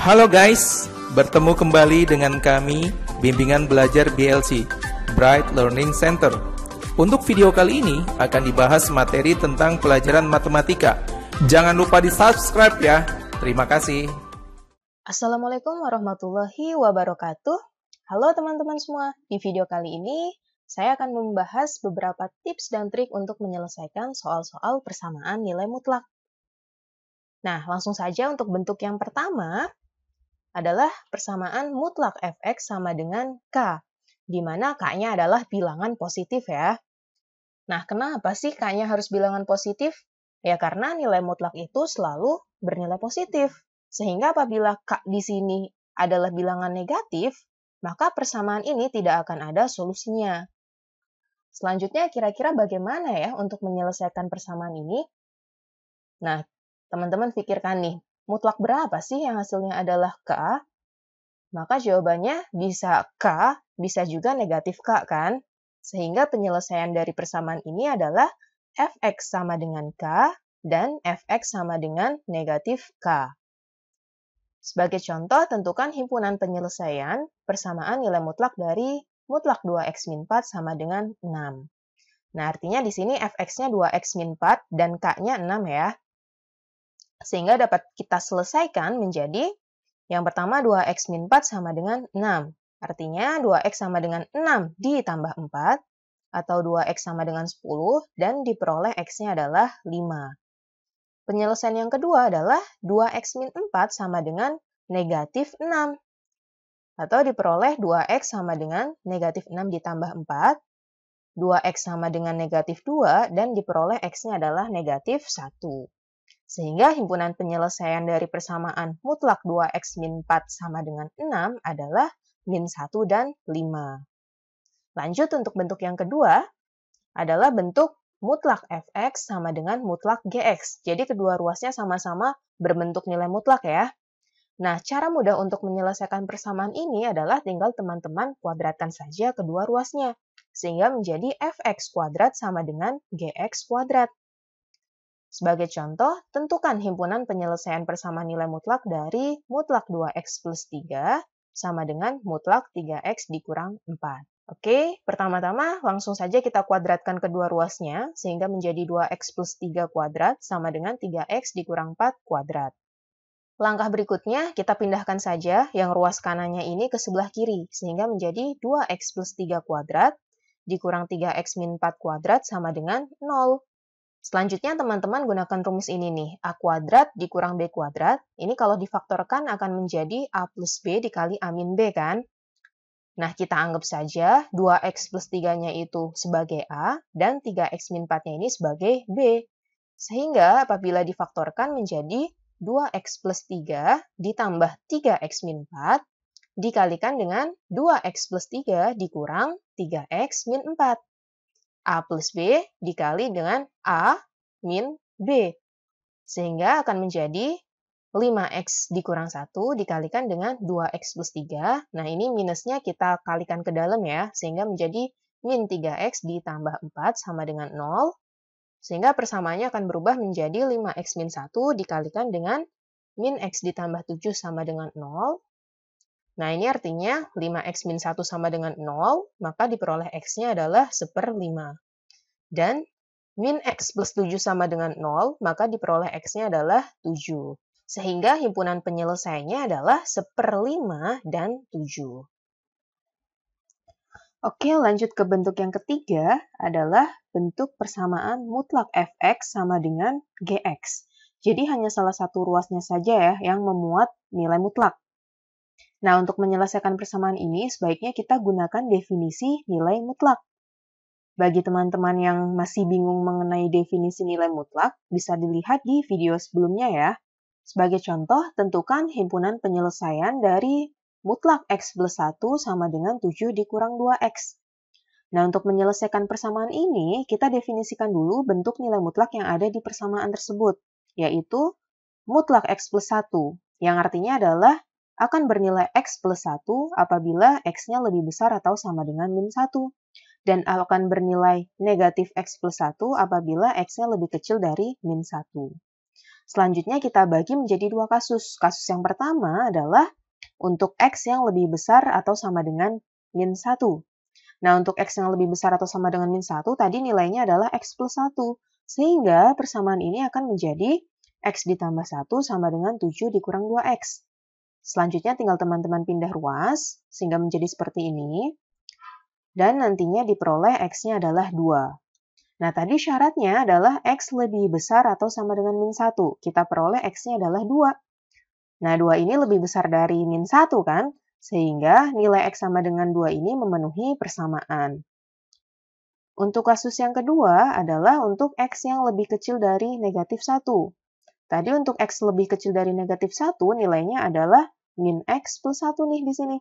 Halo guys, bertemu kembali dengan kami Bimbingan Belajar BLC, Bright Learning Center. Untuk video kali ini akan dibahas materi tentang pelajaran matematika. Jangan lupa di-subscribe ya. Terima kasih. Assalamualaikum warahmatullahi wabarakatuh. Halo teman-teman semua, di video kali ini saya akan membahas beberapa tips dan trik untuk menyelesaikan soal-soal persamaan nilai mutlak. Nah, langsung saja untuk bentuk yang pertama adalah persamaan mutlak fx sama dengan k, di mana k-nya adalah bilangan positif ya. Nah, kenapa sih k-nya harus bilangan positif? Ya karena nilai mutlak itu selalu bernilai positif. Sehingga apabila k di sini adalah bilangan negatif, maka persamaan ini tidak akan ada solusinya. Selanjutnya, kira-kira bagaimana ya untuk menyelesaikan persamaan ini? Nah, teman-teman pikirkan nih, mutlak berapa sih yang hasilnya adalah k? Maka jawabannya bisa k, bisa juga negatif k kan? Sehingga penyelesaian dari persamaan ini adalah fx sama dengan k dan fx sama dengan negatif k. Sebagai contoh, tentukan himpunan penyelesaian persamaan nilai mutlak dari mutlak 2x min 4 sama dengan 6. Nah, artinya di sini fx-nya 2x min 4 dan k-nya 6 ya. Sehingga dapat kita selesaikan menjadi yang pertama 2x min 4 sama dengan 6. Artinya 2x sama dengan 6 ditambah 4 atau 2x sama dengan 10 dan diperoleh x-nya adalah 5. Penyelesaian yang kedua adalah 2x min 4 sama dengan negatif 6. Atau diperoleh 2x sama dengan negatif 6 ditambah 4, 2x sama dengan negatif 2 dan diperoleh x-nya adalah negatif 1. Sehingga himpunan penyelesaian dari persamaan mutlak 2x min 4 sama dengan 6 adalah min 1 dan 5. Lanjut untuk bentuk yang kedua adalah bentuk mutlak fx sama dengan mutlak gx. Jadi kedua ruasnya sama-sama berbentuk nilai mutlak ya. Nah, cara mudah untuk menyelesaikan persamaan ini adalah tinggal teman-teman kuadratkan saja kedua ruasnya. Sehingga menjadi fx kuadrat sama dengan gx kuadrat. Sebagai contoh, tentukan himpunan penyelesaian persamaan nilai mutlak dari mutlak 2x plus 3 sama dengan mutlak 3x dikurang 4. Oke, pertama-tama langsung saja kita kuadratkan kedua ruasnya, sehingga menjadi 2x plus 3 kuadrat sama dengan 3x dikurang 4 kuadrat. Langkah berikutnya, kita pindahkan saja yang ruas kanannya ini ke sebelah kiri, sehingga menjadi 2x plus 3 kuadrat dikurang 3x min 4 kuadrat sama dengan 0. Selanjutnya, teman-teman gunakan rumus ini nih, a kuadrat dikurang b kuadrat. Ini kalau difaktorkan akan menjadi a plus b dikali a min b kan? Nah, kita anggap saja 2x plus 3-nya itu sebagai a, dan 3x min 4-nya ini sebagai b. Sehingga apabila difaktorkan menjadi 2x plus 3 ditambah 3x min 4, dikalikan dengan 2x plus 3 dikurang 3x min 4. A plus B dikali dengan A min B. Sehingga akan menjadi 5x dikurang 1 dikalikan dengan 2x plus 3. Nah, ini minusnya kita kalikan ke dalam ya, sehingga menjadi min 3x ditambah 4 sama dengan 0. Sehingga persamaannya akan berubah menjadi 5x min 1 dikalikan dengan min x ditambah 7 sama dengan 0. Nah, ini artinya 5x min 1 sama dengan 0, maka diperoleh x-nya adalah 1/5. Dan min x plus 7 sama dengan 0, maka diperoleh x-nya adalah 7. Sehingga himpunan penyelesaiannya adalah 1/5 dan 7. Oke, lanjut ke bentuk yang ketiga adalah bentuk persamaan mutlak fx sama dengan gx. Jadi hanya salah satu ruasnya saja ya yang memuat nilai mutlak. Nah, untuk menyelesaikan persamaan ini, sebaiknya kita gunakan definisi nilai mutlak. Bagi teman-teman yang masih bingung mengenai definisi nilai mutlak, bisa dilihat di video sebelumnya ya. Sebagai contoh, tentukan himpunan penyelesaian dari mutlak x plus 1 sama dengan 7 dikurang 2x. Nah, untuk menyelesaikan persamaan ini, kita definisikan dulu bentuk nilai mutlak yang ada di persamaan tersebut, yaitu mutlak x plus 1, yang artinya adalah akan bernilai x plus 1 apabila x-nya lebih besar atau sama dengan min 1. Dan akan bernilai negatif x plus 1 apabila x-nya lebih kecil dari min 1. Selanjutnya kita bagi menjadi dua kasus. Kasus yang pertama adalah untuk X yang lebih besar atau sama dengan min 1. Nah, untuk X yang lebih besar atau sama dengan min 1, tadi nilainya adalah X plus 1. Sehingga persamaan ini akan menjadi X ditambah 1 sama dengan 7 dikurang 2X. Selanjutnya tinggal teman-teman pindah ruas, sehingga menjadi seperti ini. Dan nantinya diperoleh X-nya adalah 2. Nah, tadi syaratnya adalah X lebih besar atau sama dengan min 1. Kita peroleh X-nya adalah 2. Nah, 2 ini lebih besar dari min 1 kan? Sehingga nilai X sama dengan 2 ini memenuhi persamaan. Untuk kasus yang kedua adalah untuk X yang lebih kecil dari negatif 1. Tadi untuk X lebih kecil dari negatif 1 nilainya adalah min X plus 1 nih di sini.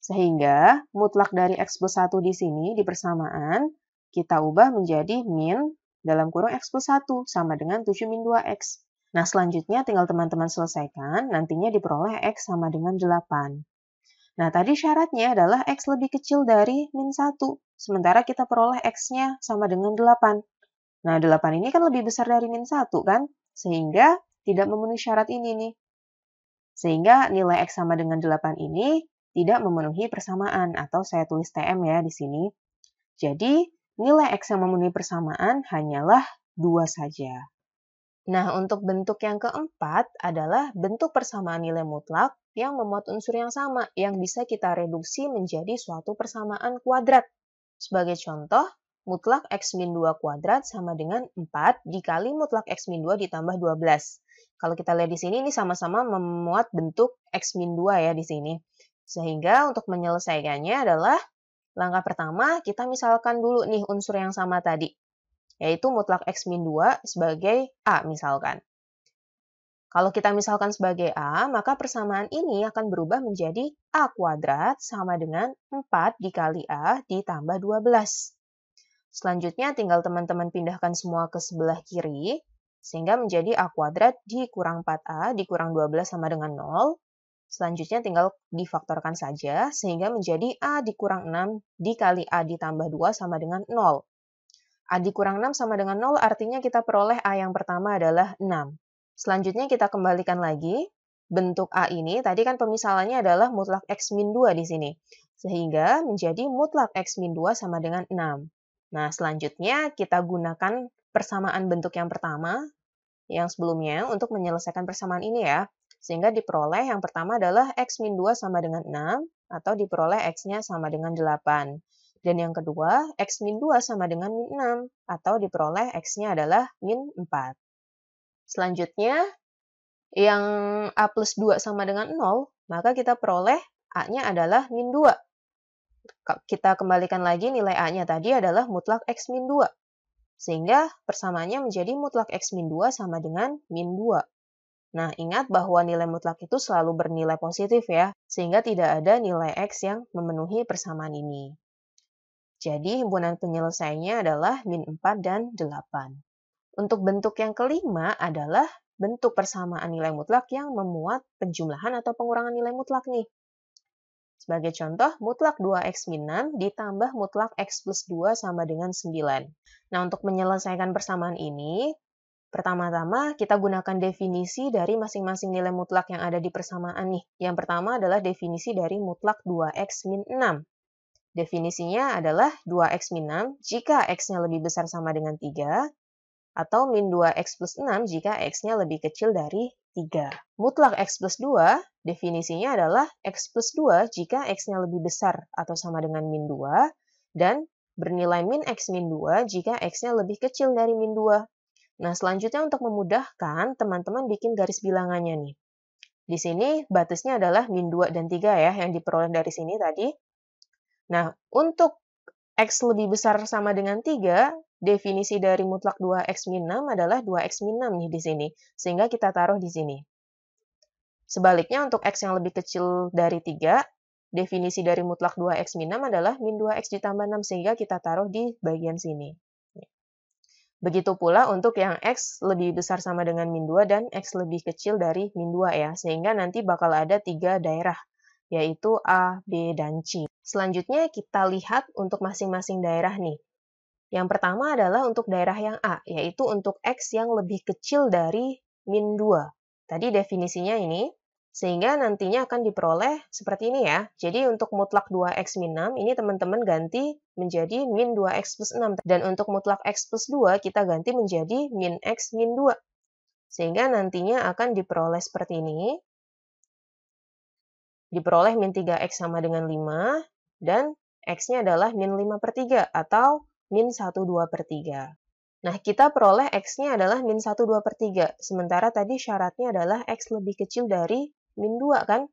Sehingga mutlak dari X plus 1 di sini di persamaan kita ubah menjadi min dalam kurung X plus 1 sama dengan 7 min 2X. Nah, selanjutnya tinggal teman-teman selesaikan, nantinya diperoleh X sama dengan 8. Nah, tadi syaratnya adalah X lebih kecil dari min 1, sementara kita peroleh X-nya sama dengan 8. Nah, 8 ini kan lebih besar dari min 1 kan? Sehingga tidak memenuhi syarat ini nih. Sehingga nilai X sama dengan 8 ini tidak memenuhi persamaan, atau saya tulis TM ya di sini. Jadi, nilai X yang memenuhi persamaan hanyalah 2 saja. Nah, untuk bentuk yang keempat adalah bentuk persamaan nilai mutlak yang memuat unsur yang sama, yang bisa kita reduksi menjadi suatu persamaan kuadrat. Sebagai contoh, mutlak X min 2 kuadrat sama dengan 4 dikali mutlak X min 2 ditambah 12. Kalau kita lihat di sini, ini sama-sama memuat bentuk X min 2 ya di sini. Sehingga untuk menyelesaikannya adalah, langkah pertama kita misalkan dulu nih unsur yang sama tadi, yaitu mutlak X min 2 sebagai A misalkan. Kalau kita misalkan sebagai A, maka persamaan ini akan berubah menjadi A kuadrat sama dengan 4 dikali A ditambah 12. Selanjutnya tinggal teman-teman pindahkan semua ke sebelah kiri, sehingga menjadi A kuadrat dikurang 4A dikurang 12 sama dengan 0. Selanjutnya tinggal difaktorkan saja, sehingga menjadi A dikurang 6 dikali A ditambah 2 sama dengan 0. A dikurang 6 sama dengan 0 artinya kita peroleh A yang pertama adalah 6. Selanjutnya kita kembalikan lagi. Bentuk A ini, tadi kan pemisalannya adalah mutlak X min 2 di sini. Sehingga menjadi mutlak X min 2 sama dengan 6. Nah, selanjutnya kita gunakan persamaan bentuk yang pertama, yang sebelumnya, untuk menyelesaikan persamaan ini ya. Sehingga diperoleh yang pertama adalah X min 2 sama dengan 6, atau diperoleh X-nya sama dengan 8. Dan yang kedua, X min 2 sama dengan min 6, atau diperoleh X-nya adalah min 4. Selanjutnya, yang A plus 2 sama dengan 0, maka kita peroleh A-nya adalah min 2. Kita kembalikan lagi nilai A-nya tadi adalah mutlak X min 2. Sehingga persamaannya menjadi mutlak X min 2 sama dengan min 2. Nah, ingat bahwa nilai mutlak itu selalu bernilai positif ya, sehingga tidak ada nilai X yang memenuhi persamaan ini. Jadi, himpunan penyelesaiannya adalah min 4 dan 8. Untuk bentuk yang kelima adalah bentuk persamaan nilai mutlak yang memuat penjumlahan atau pengurangan nilai mutlak nih. Sebagai contoh, mutlak 2X min 6 ditambah mutlak X plus 2 sama dengan 9. Nah, untuk menyelesaikan persamaan ini, pertama-tama kita gunakan definisi dari masing-masing nilai mutlak yang ada di persamaan nih. Yang pertama adalah definisi dari mutlak 2X min 6. Definisinya adalah 2X min 6 jika X-nya lebih besar sama dengan 3, atau min 2X plus 6 jika X-nya lebih kecil dari 3. Mutlak X plus 2, definisinya adalah X plus 2 jika X-nya lebih besar atau sama dengan min 2, dan bernilai min X min 2 jika X-nya lebih kecil dari min 2. Nah, selanjutnya untuk memudahkan, teman-teman bikin garis bilangannya nih. Di sini batasnya adalah min 2 dan 3 ya, yang diperoleh dari sini tadi. Nah, untuk X lebih besar sama dengan 3, definisi dari mutlak 2X min 6 adalah 2X min 6 nih di sini. Sehingga kita taruh di sini. Sebaliknya untuk X yang lebih kecil dari 3, definisi dari mutlak 2X min 6 adalah min 2X ditambah 6, sehingga kita taruh di bagian sini. Begitu pula untuk yang X lebih besar sama dengan min 2 dan X lebih kecil dari min 2 ya, sehingga nanti bakal ada 3 daerah, yaitu A, B, dan C. Selanjutnya kita lihat untuk masing-masing daerah nih. Yang pertama adalah untuk daerah yang A, yaitu untuk X yang lebih kecil dari min 2. Tadi definisinya ini, sehingga nantinya akan diperoleh seperti ini ya. Jadi untuk mutlak 2x min 6, ini teman-teman ganti menjadi min 2x plus 6. Dan untuk mutlak x plus 2, kita ganti menjadi min x min 2. Sehingga nantinya akan diperoleh seperti ini. Diperoleh min 3x sama dengan 5, dan x-nya adalah min 5 per 3, atau min 1/2 per 3. Nah, kita peroleh x-nya adalah min 1/2 per 3, sementara tadi syaratnya adalah x lebih kecil dari min 2, kan?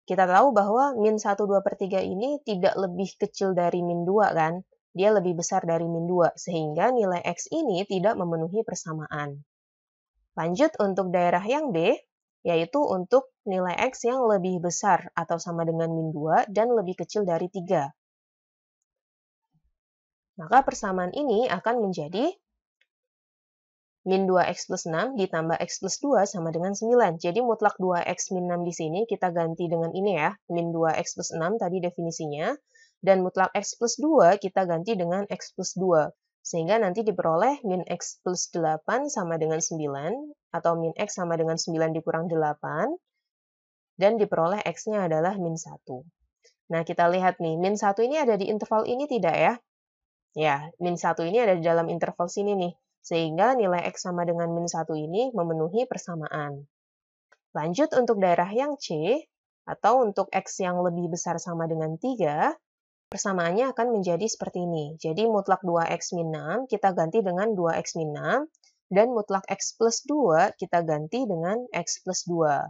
Kita tahu bahwa min 1/2 per 3 ini tidak lebih kecil dari min 2, kan? Dia lebih besar dari min 2, sehingga nilai x ini tidak memenuhi persamaan. Lanjut untuk daerah yang B, yaitu untuk nilai x yang lebih besar atau sama dengan min 2 dan lebih kecil dari 3. Maka persamaan ini akan menjadi min 2x plus 6 ditambah x plus 2 sama dengan 9. Jadi mutlak 2x min 6 di sini kita ganti dengan ini ya, min 2x plus 6 tadi definisinya. Dan mutlak x plus 2 kita ganti dengan x plus 2. Sehingga nanti diperoleh min x plus 8 sama dengan 9, atau min x sama dengan 9 dikurang 8, dan diperoleh x-nya adalah min 1. Nah, kita lihat nih, min 1 ini ada di interval ini tidak ya? Ya, min 1 ini ada di dalam interval sini nih, sehingga nilai x sama dengan min 1 ini memenuhi persamaan. Lanjut untuk daerah yang C, atau untuk x yang lebih besar sama dengan 3, persamaannya akan menjadi seperti ini. Jadi mutlak 2x min 6 kita ganti dengan 2x min 6, dan mutlak x plus 2 kita ganti dengan x plus 2.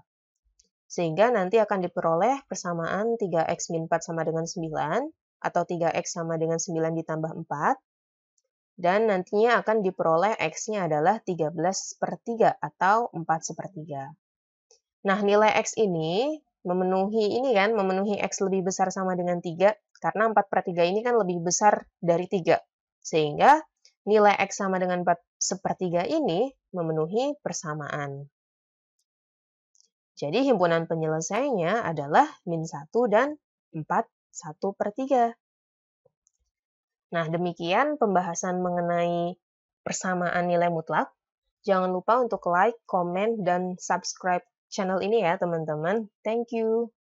Sehingga nanti akan diperoleh persamaan 3x min 4 sama dengan 9, atau 3x sama dengan 9 ditambah 4, dan nantinya akan diperoleh x-nya adalah 13 per 3, atau 4 sepertiga. Nah, nilai x ini memenuhi x lebih besar sama dengan 3, karena 4 per 3 ini kan lebih besar dari 3. Sehingga nilai x sama dengan 4 sepertiga ini memenuhi persamaan. Jadi himpunan penyelesaiannya adalah min 1 dan 4 1 per 3. Nah, demikian pembahasan mengenai persamaan nilai mutlak. Jangan lupa untuk like, komen, dan subscribe channel ini ya teman-teman. Thank you.